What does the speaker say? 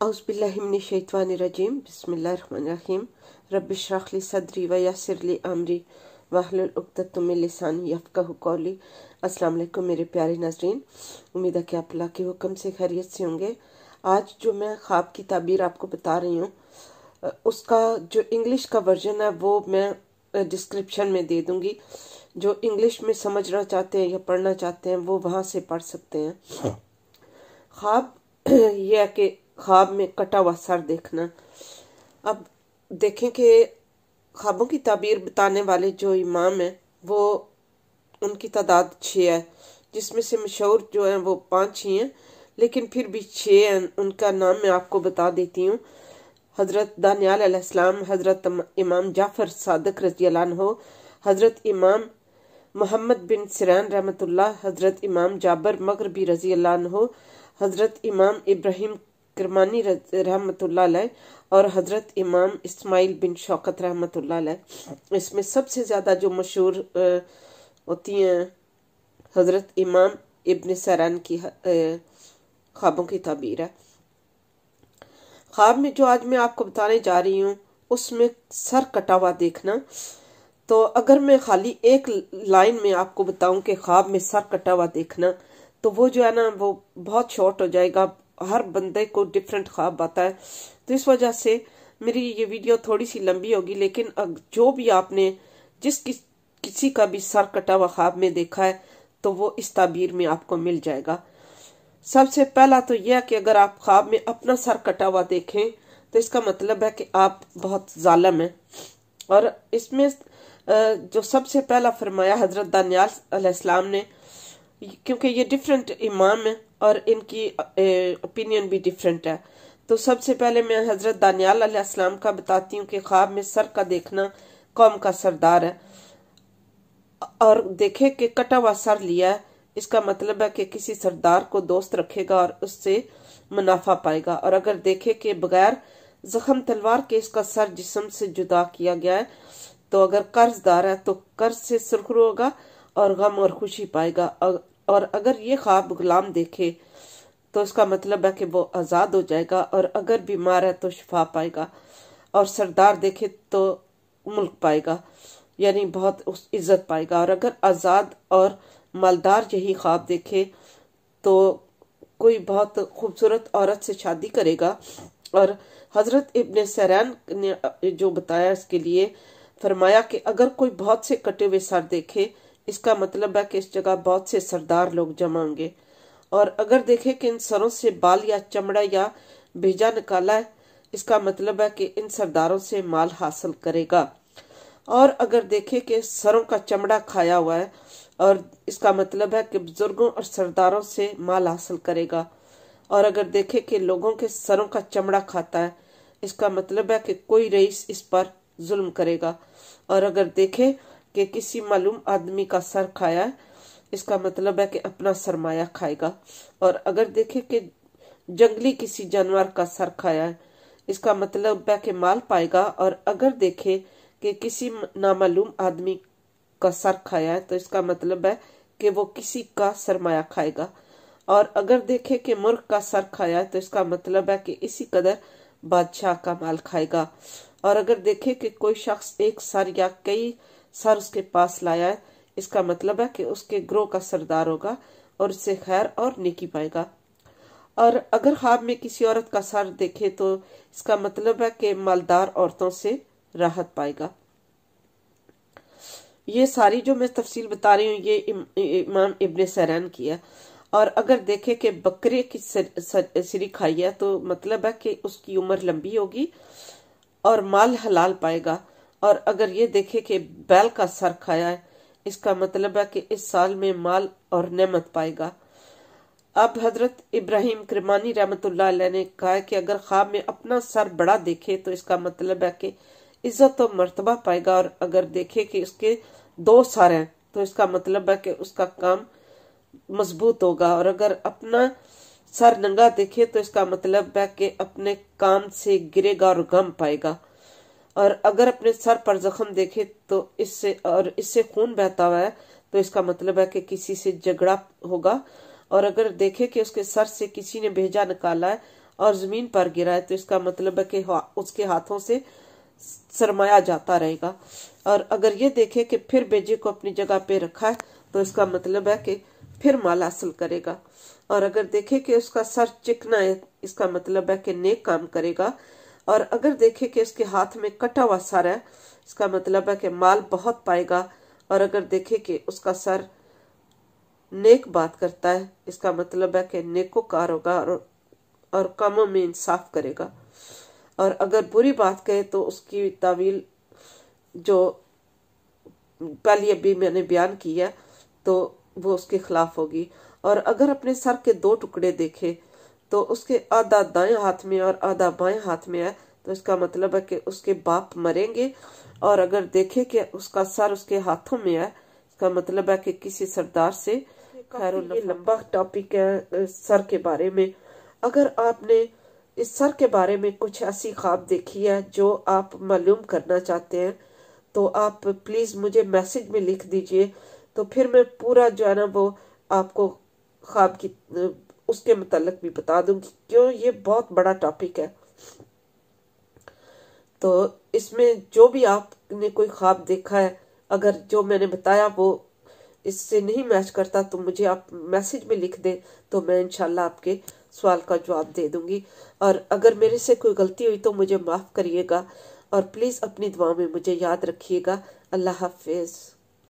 औज़ुबिल्लाहिमिनश्शैतानिर्रजीम बिस्मिल्लाहिर्रहमानिर्रहीम रब्बिश इश्रह ली सदरी व यस्सिर ली अमरी वहलुल उक़दतम मिन लिसानी यफ़क़हू क़ौली। अस्सलाम वालेकुम मेरे प्यारे नाज़रीन, उम्मीद है कि आप अल्लाह के हुक्म से खैरियत से होंगे। आज जो मैं ख्वाब की ताबीर आपको बता रही हूँ उसका जो इंग्लिश का वर्जन है वो मैं डिस्क्रिप्शन में दे दूँगी। जो इंग्लिश में समझना चाहते हैं या पढ़ना चाहते हैं वो वहाँ से पढ़ सकते हैं। ख्वाब यह है कि ख्वाब में कटा हुआ सर देखना। अब देखें कि ख्वाबों की ताबीर बताने वाले जो इमाम हैं वो उनकी तादाद 6 है, जिसमें से मशहूर जो हैं वो 5 ही हैं, लेकिन फिर भी 6 हैं। उनका नाम मैं आपको बता देती हूँ। हज़रत दानियाल अलैहिस्सलाम, हज़रत इमाम जाफ़र सादिक रज़ियल्लाहु अन्हु, हज़रत इमाम मोहम्मद बिन सिरान रहमतुल्लाह, हज़रत इमाम जाबर मग़रिबी रज़ियल्लाहु अन्हु, हज़रत इमाम इब्राहिम किरमानी रहमतुल्लाह अलैह और हज़रत इमाम इस्माइल बिन शौकत रहमतुल्लाह अलैह। इसमें सबसे ज़्यादा जो मशहूर होती हैं हज़रत इमाम इब्न सरान की ख्वाबों की ताबीर है। ख्वाब में जो आज मैं आपको बताने जा रही हूँ उसमें सर कटा हुआ देखना। तो अगर मैं खाली एक लाइन में आपको बताऊं कि ख्वाब में सर कटा हुआ देखना, तो वो जो है ना वो बहुत शॉर्ट हो जाएगा। हर बंदे को डिफरेंट ख्वाब आता है, तो इस वजह से मेरी ये वीडियो थोड़ी सी लंबी होगी। लेकिन जो भी आपने किसी का भी सर कटा हुआ ख्वाब में देखा है तो वो इस ताबीर में आपको मिल जाएगा। सबसे पहला तो यह कि अगर आप ख्वाब में अपना सर कटा हुआ देखें तो इसका मतलब है कि आप बहुत जालिम हैं। और इसमें जो सबसे पहला फरमाया हज़रत दानियाल अलैहिस्सलाम ने, क्योंकि ये डिफरेंट इमाम है और इनकी ओपिनियन भी डिफरेंट है, तो सबसे पहले मैं हज़रत दानियाल अलैहिस्सलाम का बताती हूँ कि ख्वाब में सर का देखना कौम का सरदार है। और देखे कि कटा हुआ सर लिया है, इसका मतलब है कि किसी सरदार को दोस्त रखेगा और उससे मुनाफा पाएगा। और अगर देखे कि बगैर जख्म तलवार के इसका सर जिस्म से जुदा किया गया है, तो अगर कर्जदार है तो कर्ज से सुरखरू होगा और गम और खुशी पाएगा। और अगर ये ख्वाब गुलाम देखे तो इसका मतलब है कि वो आज़ाद हो जाएगा, और अगर बीमार है तो शिफा पाएगा। और सरदार देखे तो मुल्क पाएगा, यानी बहुत इज्जत पाएगा। और अगर आज़ाद और मालदार यही ख्वाब देखे तो कोई बहुत खूबसूरत औरत से शादी करेगा। और हज़रत इब्न सरान ने जो बताया इसके लिए फरमाया कि अगर कोई बहुत से कटे हुए सर देखे, इसका मतलब है कि इस जगह बहुत से सरदार लोग जमा होंगे। और अगर देखे कि इन सरों से बाल या चमड़ा या भेजा निकाला है, इसका मतलब है कि इन सरदारों से माल हासिल करेगा। और अगर देखे कि सरों का चमड़ा खाया हुआ है, और इसका मतलब है कि बुजुर्गों और सरदारों से माल हासिल करेगा। और अगर देखे कि लोगों के सरों का चमड़ा खाता है, इसका मतलब है कि कोई रईस इस पर जुल्म करेगा। और अगर देखे कि किसी मालूम आदमी का सर खाया है, इसका मतलब है कि अपना सरमाया खाएगा। और अगर देखे कि जंगली किसी जानवर का सर खाया है, इसका मतलब है कि माल पाएगा। और अगर देखे कि किसी नामालूम आदमी का सर खाया है, तो इसका मतलब है कि वो किसी का सरमाया खाएगा। और अगर देखे कि मुर्ग का सर खाया है, तो इसका मतलब है कि इसी कदर बादशाह का माल खाएगा। और अगर देखे कि कोई शख्स एक सर या कई सर उसके पास लाया है, इसका मतलब है कि उसके ग्रोह का सरदार होगा और उससे खैर और नेकी पाएगा। और अगर ख्वाब में किसी औरत का सर देखे तो इसका मतलब है कि मालदार औरतों से राहत पाएगा। ये सारी जो मैं तफसील बता रही हूँ ये इमाम इब्न सरान की है। और अगर देखे कि बकरे की सिरी खाई है, तो मतलब है कि उसकी उम्र लंबी होगी और माल हलाल पाएगा। और अगर ये देखे कि बैल का सर खाया है, इसका मतलब है कि इस साल में माल और नेमत पाएगा। अब हजरत इब्राहिम किरमानी रहमतुल्लाह अलैह ने कहा कि अगर ख्वाब में अपना सर बड़ा देखे तो इसका मतलब है कि इज्जत और मर्तबा पाएगा। और अगर देखे कि उसके 2 सर हैं तो इसका मतलब है कि उसका काम मजबूत होगा। और अगर अपना सर नंगा देखे तो इसका मतलब है कि अपने काम से गिरेगा और गम पाएगा। और अगर अपने सर पर जख्म देखे तो इससे खून बहता हुआ है, तो इसका मतलब है कि किसी से झगड़ा होगा। और अगर देखे कि उसके सर से किसी ने भेजा निकाला है और जमीन पर गिरा है तो इसका मतलब है कि उसके हाथों से सरमाया जाता रहेगा। और अगर ये देखे कि फिर बेजे को अपनी जगह पे रखा है तो इसका मतलब है कि फिर माल हासिल करेगा। और अगर देखे कि उसका सर चिकना है, इसका मतलब है कि नेक काम करेगा। और अगर देखे कि उसके हाथ में कटा हुआ सर है, इसका मतलब है कि माल बहुत पाएगा। और अगर देखे कि उसका सर नेक बात करता है, इसका मतलब है कि नेकोकार होगा और कामों में इंसाफ करेगा। और अगर बुरी बात कहे तो उसकी तावील जो पहले अभी मैंने बयान किया तो वो उसके खिलाफ होगी। और अगर अपने सर के 2 टुकड़े देखे तो उसके आधा दाएं हाथ में और आधा बाएं हाथ में है तो इसका मतलब है कि उसके बाप मरेंगे। और अगर देखे कि उसका सर उसके हाथों में है, इसका मतलब है कि किसी सरदार से खैर। ये लंबा टॉपिक है सर के बारे में। अगर आपने इस सर के बारे में कुछ ऐसी ख्वाब देखी है जो आप मालूम करना चाहते हैं तो आप प्लीज़ मुझे मैसेज में लिख दीजिए, तो फिर मैं पूरा जो है ना वो आपको ख्वाब की उसके मुतालिक भी बता दूंगी, क्यों ये बहुत बड़ा टॉपिक है। तो इसमें जो भी आपने कोई ख्वाब देखा है, अगर जो मैंने बताया वो इससे नहीं मैच करता तो मुझे आप मैसेज में लिख दें, तो मैं इंशाल्लाह आपके सवाल का जवाब दे दूंगी। और अगर मेरे से कोई गलती हुई तो मुझे माफ़ करिएगा और प्लीज़ अपनी दुआ में मुझे याद रखिएगा। अल्लाह हाफिज़।